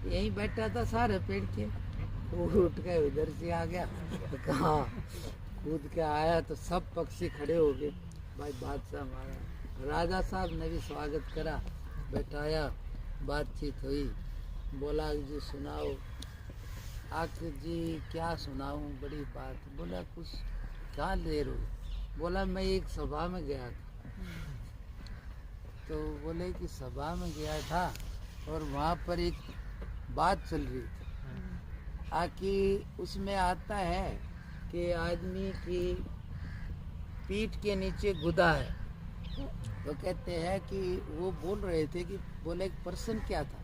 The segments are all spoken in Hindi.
यहीं बैठा था सारे पेड़ के, वो उठ के इधर से आ गया, कहा कूद के आया तो सब पक्षी खड़े हो गए। भाई बादशाह हमारा, राजा साहब ने भी स्वागत करा, बैठाया, बातचीत हुई। बोला जी सुनाओ। आखिर जी क्या सुनाऊं, बड़ी बात। बोला कुछ क्या ले रहे हो। बोला मैं एक सभा में गया था। तो बोले कि सभा में गया था और वहाँ पर एक बात चल रही थी आकि उसमें आता है कि आदमी की पीठ के नीचे गुदा है। तो कहते हैं कि वो बोल रहे थे कि बोले प्रश्न क्या था।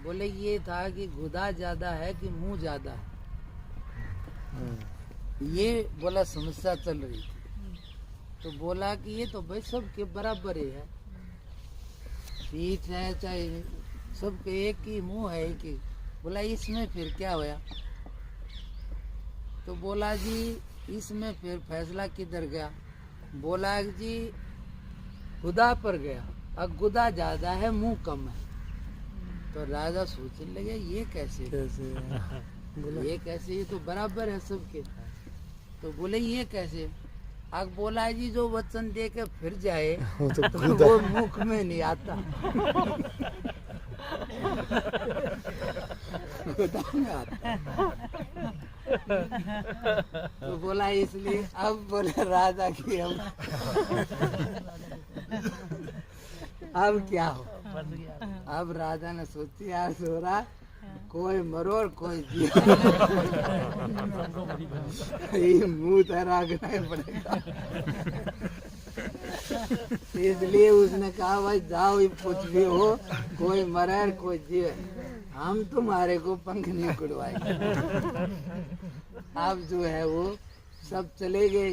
बोले ये था कि गुदा ज्यादा है कि मुंह ज्यादा है, ये बोला समस्या चल रही थी। तो बोला कि ये तो भाई सबके बराबर ही है, पीठ है चाहे सबके एक ही, मुंह है एक ही। बोला इसमें फिर क्या होया। तो बोला जी इसमें फिर फैसला किधर गया। बोला जी गुदा पर गया, अब गुदा ज्यादा है मुंह कम है। तो राजा सोचने लगे ये कैसे ये कैसे, ये तो बराबर है सबके। तो बोले ये कैसे। अब बोला जी जो वचन दे के फिर जाए तो वो मुख में नहीं आता। गुदा में आता। तो बोला इसलिए अब बोले राजा की अब क्या हो। अब राजा ने सोची यार सोरा कोई मरो और कोई जियो, ये मुंह तैरागना ही पड़ेगा। इसलिए उसने कहा भाई जाओ ये कुछ भी हो, कोई मरे और कोई जिए, हम तुम्हारे को पंख नहीं उड़वाएंगे। अब जो है वो सब चले गए।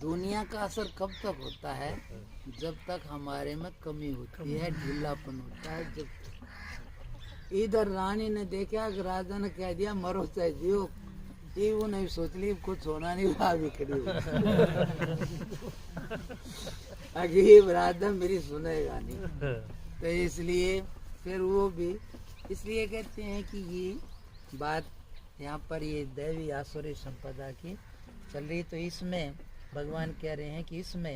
दुनिया का असर कब तक होता है, जब तक हमारे में कमी होती है, ढीलापन होता है। जब इधर रानी ने देखा कि राजा ने कह दिया मरो चाहे जियो, ये वो नहीं सोच ली कुछ होना नहीं, वहां भी खड़ी हो। अजीब राजा मेरी सुनेगा नहीं। तो इसलिए फिर वो भी, इसलिए कहते हैं कि ये बात यहाँ पर ये दैवी आसुरी संपदा की चल रही। तो इसमें भगवान कह रहे हैं कि इसमें